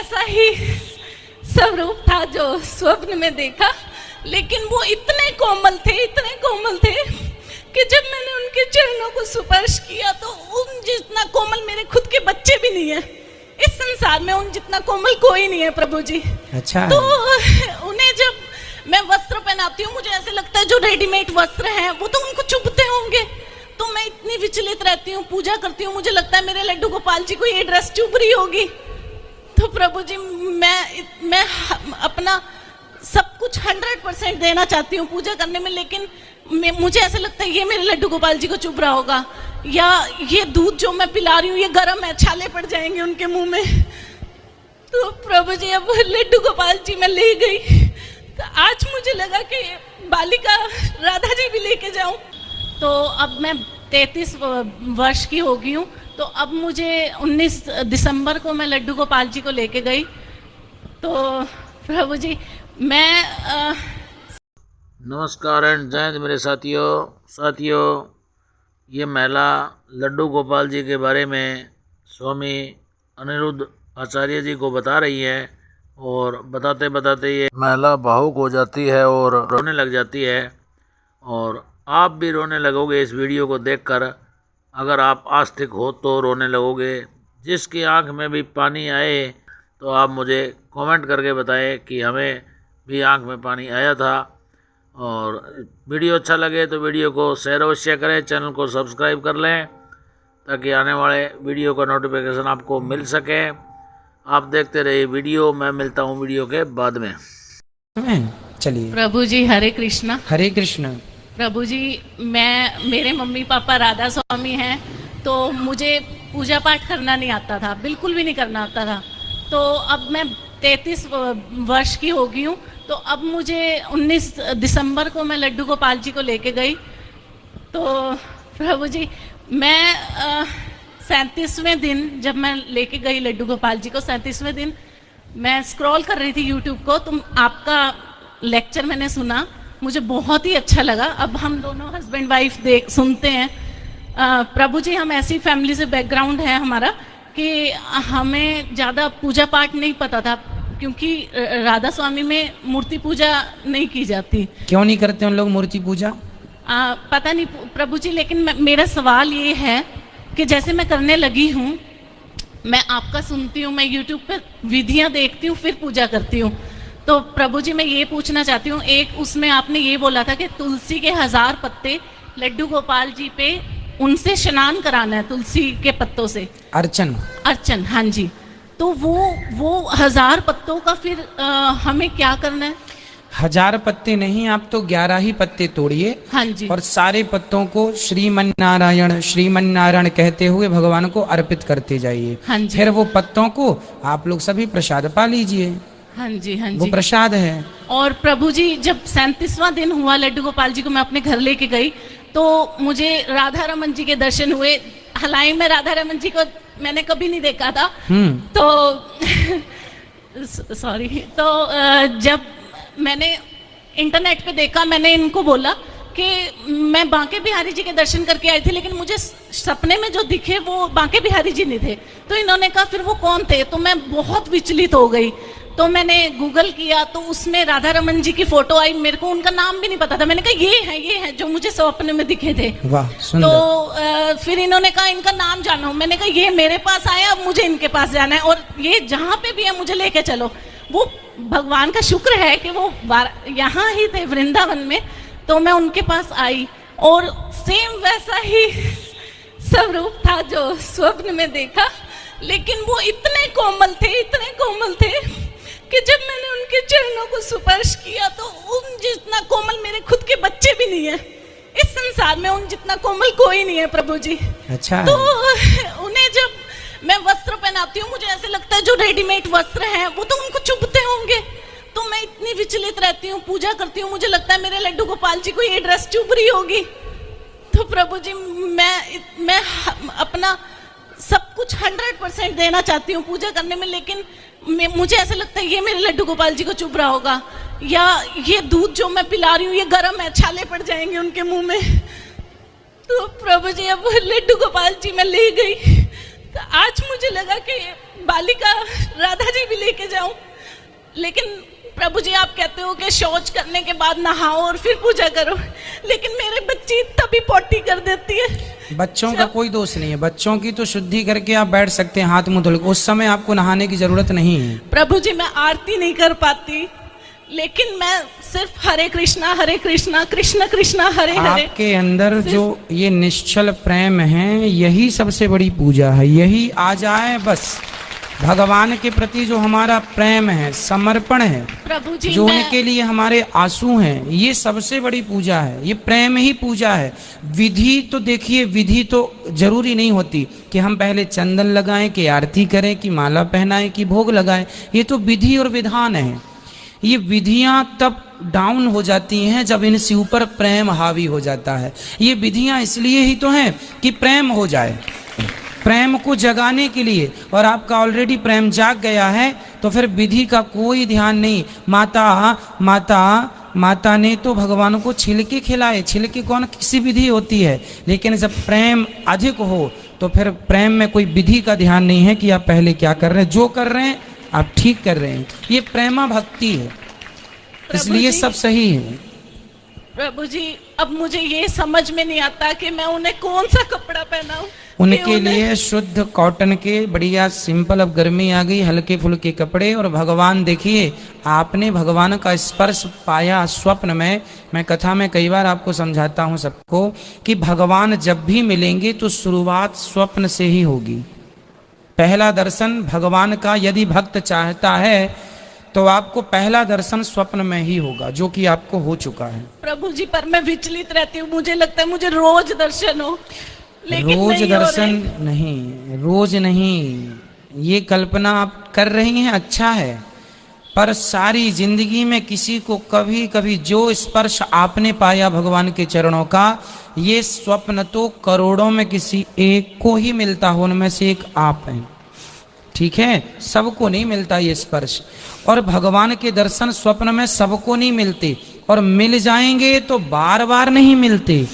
वैसा ही स्वरूप था जो स्वप्न में देखा, लेकिन वो इतने कोमल थे कि जब मैंने उनके चरणों को स्पर्श किया तो उन जितना कोमल मेरे खुद के बच्चे भी नहीं है। इस संसार में उन जितना कोमल कोई नहीं है प्रभु जी। अच्छा। तो उन्हें जब मैं वस्त्र पहनाती हूँ, मुझे ऐसे लगता है जो रेडीमेड वस्त्र हैं वो तो उनको चुभते होंगे, तो मैं इतनी विचलित रहती हूँ, पूजा करती हूँ, मुझे लगता है मेरे लड्डू गोपाल जी को ये ड्रेस चुभ रही होगी। तो प्रभु जी मैं अपना सब कुछ 100% देना चाहती हूँ पूजा करने में, लेकिन मुझे ऐसा लगता है ये मेरे लड्डू गोपाल जी को चुभ रहा होगा, या ये दूध जो मैं पिला रही हूँ ये गर्म है, छाले पड़ जाएंगे उनके मुंह में। तो प्रभु जी अब लड्डू गोपाल जी मैं ले गई, तो आज मुझे लगा कि बालिका राधा जी भी लेके जाऊं। तो अब मैं 33 वर्ष की हो गई हूँ, तो अब मुझे 19 दिसंबर को मैं लड्डू गोपाल जी को लेके गई। तो प्रभु जी मैं नमस्कार एंड जय हिंद मेरे साथियों, ये महिला लड्डू गोपाल जी के बारे में स्वामी अनिरुद्ध आचार्य जी को बता रही है, और बताते बताते ये महिला भावुक हो जाती है और रोने लग जाती है, और आप भी रोने लगोगे इस वीडियो को देखकर। अगर आप आस्तिक हो तो रोने लगोगे। जिसकी आंख में भी पानी आए तो आप मुझे कमेंट करके बताएं कि हमें भी आंख में पानी आया था। और वीडियो अच्छा लगे तो वीडियो को शेयर अवश्य करें, चैनल को सब्सक्राइब कर लें ताकि आने वाले वीडियो का नोटिफिकेशन आपको मिल सके। आप देखते रहिए वीडियो, मैं मिलता हूँ वीडियो के बाद में। चलिए। प्रभु जी हरे कृष्णा। हरे कृष्ण। प्रभु जी मेरे मम्मी पापा राधा स्वामी हैं, तो मुझे पूजा पाठ करना नहीं आता था, बिल्कुल भी नहीं करना आता था। तो अब मैं 33 वर्ष की हो गई हूँ, तो अब मुझे 19 दिसंबर को मैं लड्डू गोपाल जी को लेके गई। तो प्रभु जी मैं 37वें दिन जब मैं लेके गई लड्डू गोपाल जी को, 37वें दिन मैं स्क्रॉल कर रही थी यूट्यूब को, तो आपका लेक्चर मैंने सुना, मुझे बहुत ही अच्छा लगा। अब हम दोनों हस्बैंड वाइफ सुनते हैं। प्रभु जी हम ऐसी फैमिली से बैकग्राउंड है हमारा कि हमें ज़्यादा पूजा पाठ नहीं पता था, क्योंकि राधा स्वामी में मूर्ति पूजा नहीं की जाती। क्यों नहीं करते उन लोग मूर्ति पूजा? पता नहीं प्रभु जी, लेकिन मेरा सवाल ये है कि जैसे मैं करने लगी हूँ, मैं आपका सुनती हूँ, मैं यूट्यूब पे विधियाँ देखती हूँ, फिर पूजा करती हूँ। तो प्रभु जी मैं ये पूछना चाहती हूँ, एक उसमें आपने ये बोला था कि तुलसी के 1000 पत्ते लड्डू गोपाल जी पे उनसे स्नान कराना है, तुलसी के पत्तों से अर्चन। हाँ जी। तो वो 1000 पत्तों का फिर हमें क्या करना है? 1000 पत्ते नहीं, आप तो 11 ही पत्ते तोड़िए। हाँ जी। और सारे पत्तों को श्रीमन्नारायण कहते हुए भगवान को अर्पित करते जाइए। हाँ जी। फिर वो पत्तों को आप लोग सभी प्रसाद पा लीजिए। हाँ जी। हाँ जी। वो प्रसाद है। और प्रभु जी जब 37वां दिन हुआ लड्डू गोपाल जी को मैं अपने घर लेके गई, तो मुझे राधा रमन जी के दर्शन हुए। हालांकि मैं राधा रमन जी को मैंने कभी नहीं देखा था, तो सॉरी। तो जब मैंने इंटरनेट पे देखा, मैंने इनको बोला कि मैं बांके बिहारी जी के दर्शन करके आई थी, लेकिन मुझे सपने में जो दिखे वो बांके बिहारी जी नहीं थे। तो इन्होंने कहा फिर वो कौन थे? तो मैं बहुत विचलित हो गई। तो मैंने गूगल किया तो उसमें राधा रमन जी की फोटो आई, मेरे को उनका नाम भी नहीं पता था। मैंने कहा ये है जो मुझे सपने में दिखे थे। वाह, सुंदर। तो फिर इन्होंने कहा इनका नाम जानो। मैंने कहा ये मेरे पास आए, अब मुझे इनके पास जाना है, और ये जहाँ पे भी है मुझे लेके चलो। वो भगवान का शुक्र है कि वो यहाँ ही थे वृंदावन में, तो मैं उनके पास आई, और सेम वैसा ही स्वरूप था जो स्वप्न में देखा, लेकिन वो इतने कोमल थे कि जब मैंने उनके चरणों को स्पर्श किया तो उन जितना कोमल मेरे खुद के बच्चे भी नहीं है। इस संसार में उन जितना कोमल कोई नहीं है प्रभु जी। अच्छा। तो उन्हें जब मैं वस्त्र पहनाती हूँ, मुझे ऐसे लगता है जो रेडीमेड वस्त्र हैं वो तो उनको चुभते होंगे, तो मैं इतनी विचलित रहती हूँ, पूजा करती हूँ, मुझे लगता है मेरे लड्डू गोपाल जी को ये ड्रेस चुभ रही होगी। तो प्रभु जी मैं अपना सब कुछ 100% देना चाहती हूँ पूजा करने में, लेकिन मुझे ऐसा लगता है ये मेरे लड्डू गोपाल जी को चुभ रहा होगा, या ये दूध जो मैं पिला रही हूँ ये गर्म है, छाले पड़ जाएंगे उनके मुंह में। तो प्रभु जी अब लड्डू गोपाल जी मैं ले गई, तो आज मुझे लगा कि बालिका राधा जी भी लेके जाऊं, लेकिन प्रभु जी आप कहते हो कि शौच करने के बाद नहाओ और फिर पूजा करो, लेकिन मेरे बच्ची तभी पोटी कर देती है। बच्चों का कोई दोष नहीं है, बच्चों की तो शुद्धि करके आप बैठ सकते हैं हाथ मुंह धुल के, उस समय आपको नहाने की जरूरत नहीं है। प्रभु जी मैं आरती नहीं कर पाती, लेकिन मैं सिर्फ हरे कृष्णा कृष्ण कृष्णा हरे हरे। आपके अंदर जो ये निश्चल प्रेम है, यही सबसे बड़ी पूजा है। यही आ जाए बस, भगवान के प्रति जो हमारा प्रेम है, समर्पण है, प्रभु जी जो उनके लिए हमारे आंसू हैं, ये सबसे बड़ी पूजा है। ये प्रेम ही पूजा है। विधि तो देखिए, विधि तो जरूरी नहीं होती कि हम पहले चंदन लगाएं, कि आरती करें, कि माला पहनाएं, कि भोग लगाएं। ये तो विधि और विधान है। ये विधियां तब डाउन हो जाती हैं जब इनसे ऊपर प्रेम हावी हो जाता है। ये विधियां इसलिए ही तो हैं कि प्रेम हो जाए, प्रेम को जगाने के लिए। और आपका ऑलरेडी प्रेम जाग गया है तो फिर विधि का कोई ध्यान नहीं। माता ने तो भगवान को छिलके खिलाए, छिलके कौन किसी विधि होती है, लेकिन जब प्रेम अधिक हो तो फिर प्रेम में कोई विधि का ध्यान नहीं है कि आप पहले क्या कर रहे हैं। जो कर रहे हैं आप ठीक कर रहे हैं, ये प्रेमा भक्ति है, इसलिए सब सही है। प्रभु जी अब मुझे ये समझ में नहीं आता कि मैं उन्हें कौन सा कपड़ा पहनाऊं। उनके लिए शुद्ध कॉटन के बढ़िया सिंपल, अब गर्मी आ गई, हल्के फुल्के कपड़े। और भगवान देखिए, आपने भगवान का स्पर्श पाया स्वप्न में। मैं कथा में कई बार आपको समझाता हूँ सबको कि भगवान जब भी मिलेंगे तो शुरुआत स्वप्न से ही होगी। पहला दर्शन भगवान का यदि भक्त चाहता है तो आपको पहला दर्शन स्वप्न में ही होगा, जो कि आपको हो चुका है। प्रभु जी पर मैं विचलित रहती हूँ, मुझे लगता है मुझे रोज दर्शन हो, लेकिन रोज नहीं दर्शन नहीं, रोज नहीं, ये कल्पना आप कर रही हैं, अच्छा है, पर सारी जिंदगी में किसी को कभी कभी जो स्पर्श आपने पाया भगवान के चरणों का, ये स्वप्न तो करोड़ों में किसी एक को ही मिलता हो, उनमें से एक आप हैं। ठीक है, सबको नहीं मिलता ये स्पर्श। और भगवान के दर्शन स्वप्न में सबको नहीं मिलते, और मिल जाएंगे तो बार बार नहीं मिलते।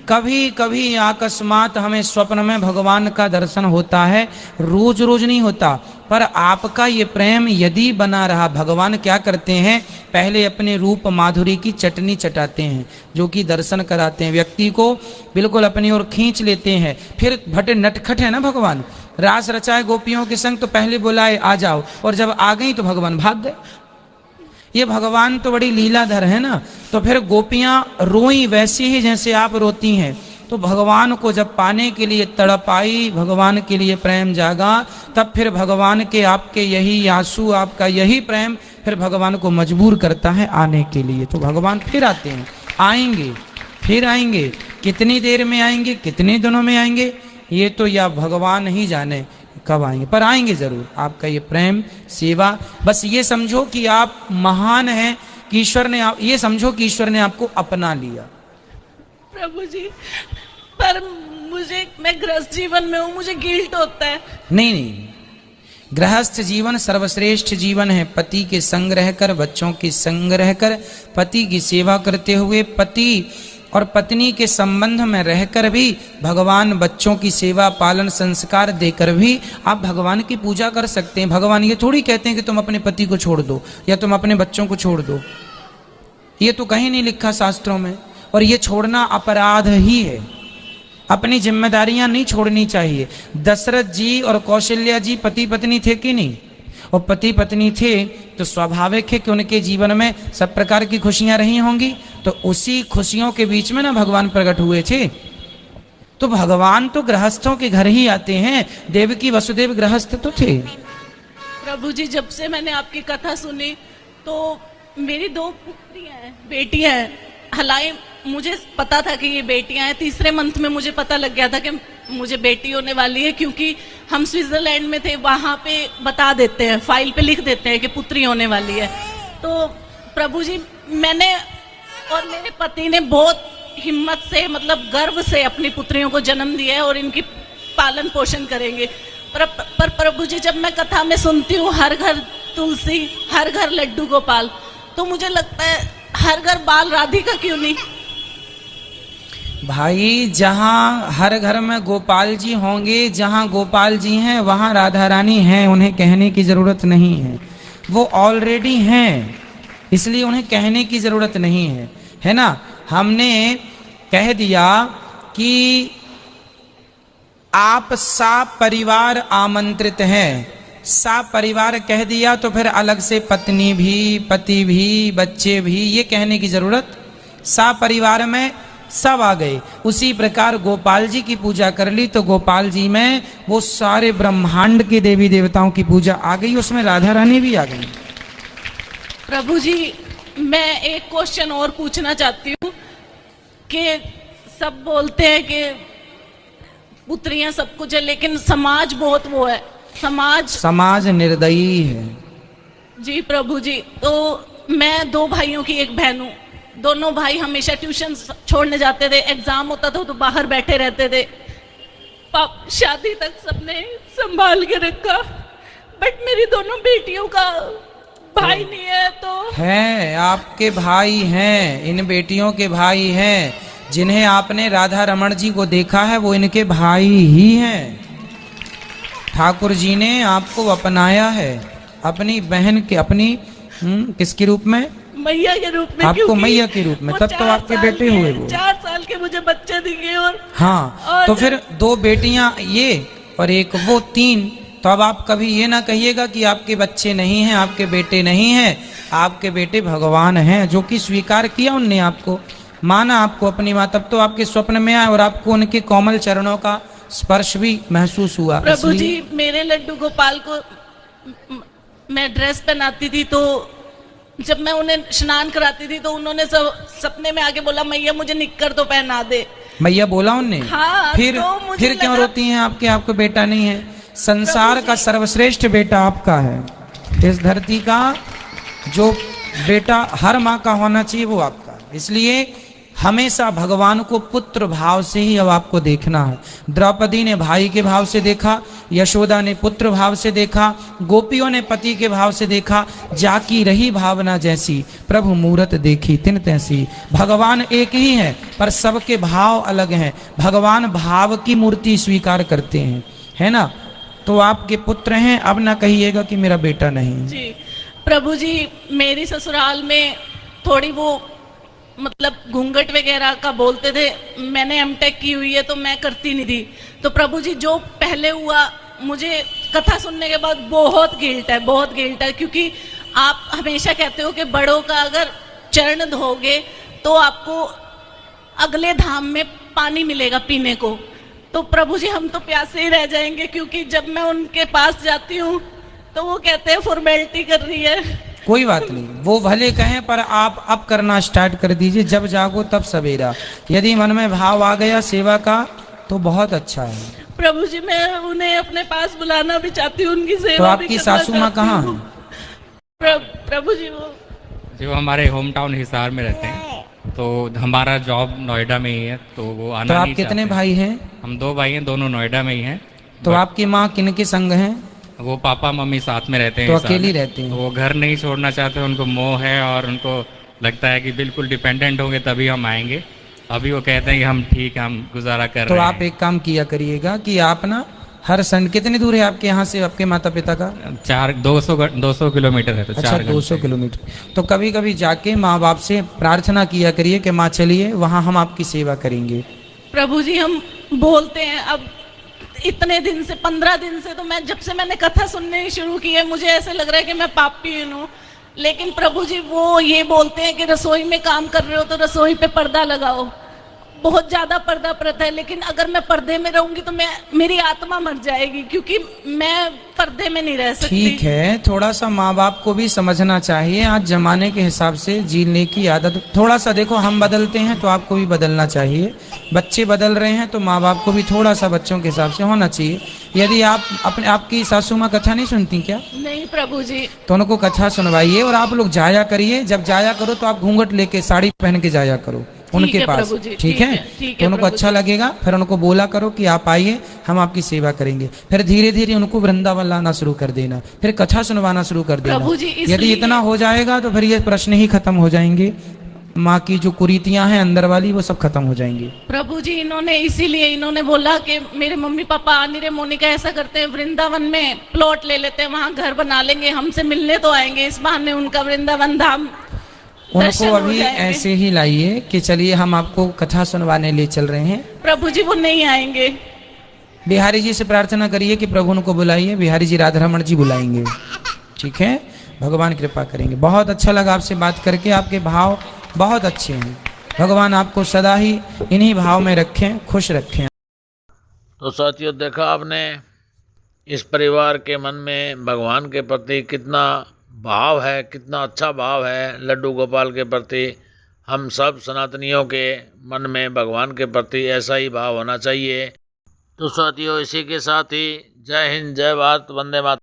कभी कभी अकस्मात हमें स्वप्न में भगवान का दर्शन होता है, रोज रोज नहीं होता। पर आपका ये प्रेम यदि बना रहा, भगवान क्या करते हैं, पहले अपने रूप माधुरी की चटनी चटाते हैं, जो कि दर्शन कराते हैं, व्यक्ति को बिल्कुल अपनी ओर खींच लेते हैं। फिर भटे नटखट है ना भगवान, रास रचाए गोपियों के संग, तो पहले बुलाए आ जाओ, और जब आ गई तो भगवान भाग गए। ये भगवान तो बड़ी लीलाधर है ना। तो फिर गोपियां रोई वैसे ही जैसे आप रोती हैं। तो भगवान को जब पाने के लिए तड़प आई, भगवान के लिए प्रेम जागा, तब फिर भगवान के आपके यही आंसू, आपका यही प्रेम फिर भगवान को मजबूर करता है आने के लिए। तो भगवान फिर आते हैं, आएंगे, फिर आएंगे, कितनी देर में आएंगे, कितने दिनों में आएंगे, ये तो या भगवान ही जाने कब आएंगे, पर आएंगे जरूर। आपका ये प्रेम सेवा, बस ये समझो कि आप महान हैं, कि ईश्वर ने ये समझो कि ईश्वर ने आपको अपना लिया। प्रभु जी पर मैं गृहस्थ जीवन में हूँ, मुझे गिल्ट होता है। नहीं, गृहस्थ जीवन सर्वश्रेष्ठ जीवन है। पति के संग रहकर, बच्चों के संग रहकर, पति की सेवा करते हुए, पति और पत्नी के संबंध में रहकर भी, भगवान बच्चों की सेवा पालन संस्कार देकर भी आप भगवान की पूजा कर सकते हैं। भगवान ये थोड़ी कहते हैं कि तुम अपने पति को छोड़ दो या तुम अपने बच्चों को छोड़ दो, ये तो कहीं नहीं लिखा शास्त्रों में। और ये छोड़ना अपराध ही है, अपनी जिम्मेदारियां नहीं छोड़नी चाहिए। दशरथ जी और कौशल्या जी पति पत्नी थे कि नहीं, और पति पत्नी थे तो स्वाभाविक है कि उनके जीवन में सब प्रकार की खुशियां रही होंगी। तो उसी खुशियों के बीच में ना भगवान प्रकट हुए थे। तो भगवान तो गृहस्थों के घर ही आते हैं, देवकी वसुदेव गृहस्थ तो थे। प्रभु जी जब से मैंने आपकी कथा सुनी तो मेरी 2 पुत्रियां हैं, बेटियां हैं। हालांकि मुझे पता था कि ये बेटियां हैं, तीसरे मंथ में मुझे पता लग गया था कि मुझे बेटी होने वाली है, क्योंकि हम स्विट्जरलैंड में थे, वहां पे बता देते हैं, फाइल पे लिख देते हैं कि पुत्री होने वाली है। तो प्रभु जी मैंने और मेरे पति ने बहुत हिम्मत से, मतलब गर्व से अपनी पुत्रियों को जन्म दिया है और इनकी पालन पोषण करेंगे। पर प्रभु जी जब मैं कथा में सुनती हूँ हर घर तुलसी, हर घर लड्डू गोपाल, तो मुझे लगता है हर घर बाल राधिका क्यों नहीं। भाई जहाँ हर घर में गोपाल जी होंगे, जहाँ गोपाल जी हैं वहाँ राधा रानी हैं, उन्हें कहने की जरूरत नहीं है। वो ऑलरेडी हैं, इसलिए उन्हें कहने की जरूरत नहीं है ना। हमने कह दिया कि आप सा परिवार आमंत्रित हैं, सा परिवार कह दिया तो फिर अलग से पत्नी भी, पति भी, बच्चे भी, ये कहने की जरूरत, सा परिवार में सब आ गए। उसी प्रकार गोपाल जी की पूजा कर ली तो गोपाल जी में वो सारे ब्रह्मांड के देवी देवताओं की पूजा आ गई, उसमें राधा रानी भी आ गई। प्रभु जी मैं एक क्वेश्चन और पूछना चाहती हूँ कि सब बोलते हैं कि पुत्रियां सब कुछ है, लेकिन समाज बहुत वो है, समाज निर्दयी है। जी प्रभु जी, तो मैं 2 भाइयों की एक बहन हूँ। दोनों भाई हमेशा ट्यूशन छोड़ने जाते थे, एग्जाम होता था तो बाहर बैठे रहते थे। शादी तक सबने संभाल के रखा, बट मेरी दोनों बेटियों का भाई नहीं है। तो है, आपके भाई हैं, इन बेटियों के भाई हैं, जिन्हें आपने राधा रमण जी को देखा है वो इनके भाई ही हैं। ठाकुर जी ने आपको अपनाया है अपनी बहन के, अपनी किसके रूप में? मैया के रूप में। आपको मैया के रूप में, तब तो आपके बेटे हुए वो। 4 साल के मुझे बच्चे दिखे और हाँ और तो फिर 2 बेटियां ये और एक वो, 3। तो अब आप कभी ये ना कहिएगा कि आपके बच्चे नहीं हैं, आपके बेटे नहीं हैं। आपके बेटे भगवान हैं, जो कि स्वीकार किया उनने, आपको माना, आपको अपनी माँ, तब तो आपके स्वप्न में आए और आपको उनके कोमल चरणों का स्पर्श भी महसूस हुआ। प्रभु जी मेरे लड्डू गोपाल को मैं ड्रेस पहनाती थी, तो जब मैं उन्हें स्नान कराती थी तो उन्होंने सब सपने में आके बोला मैया मुझे निक्कर तो पहना दे। मैया बोला उनने? हाँ, फिर तो फिर क्यों रोती हैं आपको बेटा नहीं है? संसार का सर्वश्रेष्ठ बेटा आपका है, इस धरती का जो बेटा हर माँ का होना चाहिए वो आपका। इसलिए हमेशा भगवान को पुत्र भाव से ही अब आपको देखना है। द्रौपदी ने भाई के भाव से देखा, यशोदा ने पुत्र भाव से देखा, गोपियों ने पति के भाव से देखा। जाकी रही भावना जैसी, प्रभु मूरत देखी तिन तैसी। भगवान एक ही है पर सबके भाव अलग हैं। भगवान भाव की मूर्ति स्वीकार करते हैं, है ना। तो आपके पुत्र हैं, अब ना कहिएगा कि मेरा बेटा नहीं। जी प्रभु जी मेरी ससुराल में थोड़ी वो मतलब घूंघट वगैरह का बोलते थे। मैंने एमटेक की हुई है तो मैं करती नहीं थी। तो प्रभु जी जो पहले हुआ, मुझे कथा सुनने के बाद बहुत गिल्ट है, बहुत गिल्ट है, क्योंकि आप हमेशा कहते हो कि बड़ों का अगर चरण धोगे तो आपको अगले धाम में पानी मिलेगा पीने को। तो प्रभु जी हम तो प्यासे ही रह जाएंगे, क्योंकि जब मैं उनके पास जाती हूँ तो वो कहते हैं फॉर्मेलिटी कर रही है। कोई बात नहीं, वो भले कहें, पर आप अब करना स्टार्ट कर दीजिए। जब जागो तब सवेरा। यदि मन में भाव आ गया सेवा का तो बहुत अच्छा है। प्रभु जी मैं उन्हें अपने पास बुलाना भी चाहती हूँ, उनकी सेवा तो आपकी सासू माँ कहाँ है? प्रभु जी वो हमारे होम टाउन हिसार में रहते हैं, तो हमारा जॉब नोएडा में ही है, तो वो आना तो आप नहीं कितने चाहते। भाई हैं? हम 2 भाई हैं, दोनों नोएडा में ही हैं। तो आपकी माँ किनके संग हैं? वो पापा मम्मी साथ में रहते हैं। तो हिसार अकेली में। रहती हैं? तो वो घर नहीं छोड़ना चाहते, उनको मोह है और उनको लगता है कि बिल्कुल डिपेंडेंट होंगे तभी हम आएंगे। अभी वो कहते हैं कि हम ठीक है, हम गुजारा कर तो रहे आप हैं। एक काम किया करिएगा कि आप ना हर संडे, कितनी दूर है आपके यहाँ से आपके माता पिता का? 200 किलोमीटर है, तो अच्छा 4 200 किलोमीटर। तो कभी कभी जाके माँ बाप से प्रार्थना किया करिए कि माँ चलिए वहाँ हम आपकी सेवा करेंगे। प्रभु जी हम बोलते हैं, अब इतने दिन से 15 दिन से, तो मैं जब से मैंने कथा सुनने शुरू की है मुझे ऐसे लग रहा है कि मैं पापी हूँ। लेकिन प्रभु जी वो ये बोलते हैं कि रसोई में काम कर रहे हो तो रसोई पे पर्दा लगाओ। बहुत ज्यादा पर्दा प्रथा है, लेकिन अगर मैं पर्दे में रहूंगी तो मेरी आत्मा मर जाएगी, क्योंकि मैं पर्दे में नहीं रह सकती। ठीक है, थोड़ा सा माँ बाप को भी समझना चाहिए। आज जमाने के हिसाब से जीने की आदत थोड़ा सा, देखो हम बदलते हैं तो आपको भी बदलना चाहिए। बच्चे बदल रहे हैं तो माँ बाप को भी थोड़ा सा बच्चों के हिसाब से होना चाहिए। यदि आप आपकी सासू माँ कथा नहीं सुनती क्या? नहीं प्रभु जी। तो उनको कथा सुनवाइए और आप लोग जाया करिए। जब जाया करो तो आप घूंघट लेके साड़ी पहन के जाया करो उनके पास, ठीक है? तो उनको अच्छा लगेगा। फिर उनको बोला करो कि आप आइए, हम आपकी सेवा करेंगे। फिर धीरे धीरे उनको वृंदावन लाना शुरू कर देना, फिर कथा सुनवाना शुरू कर देना। प्रभु जी यदि इतना हो जाएगा तो फिर ये प्रश्न ही खत्म हो जाएंगे। माँ की जो कुरीतियां हैं अंदर वाली वो सब खत्म हो जाएंगी। प्रभु जी इन्होंने बोला कि मेरे मम्मी पापा आ नहीं रहे, मोनिका ऐसा करते हैं वृंदावन में प्लॉट ले लेते हैं, वहां घर बना लेंगे, हमसे मिलने तो आएंगे, इस बहाने उनका वृंदावन धाम दर्शन उनको हो अभी जाएंगे। ऐसे ही लाइए कि चलिए हम आपको कथा सुनवाने ले चल रहे हैं। प्रभु जी वो नहीं आएंगे। बिहारी जी से प्रार्थना करिए कि प्रभु उनको बुलाइए, बिहारी जी राधारमण जी बुलाएंगे, ठीक है, भगवान कृपा करेंगे। बहुत अच्छा लगा आपसे बात करके, आपके भाव बहुत अच्छे हैं, भगवान आपको सदा ही इन्हीं भाव में रखें, खुश रखें। तो साथियों, देखा आपने इस परिवार के मन में भगवान के प्रति कितना भाव है, कितना अच्छा भाव है लड्डू गोपाल के प्रति। हम सब सनातनियों के मन में भगवान के प्रति ऐसा ही भाव होना चाहिए। तो साथियों, इसी के साथ ही जय हिंद, जय भारत, वंदे मातरम।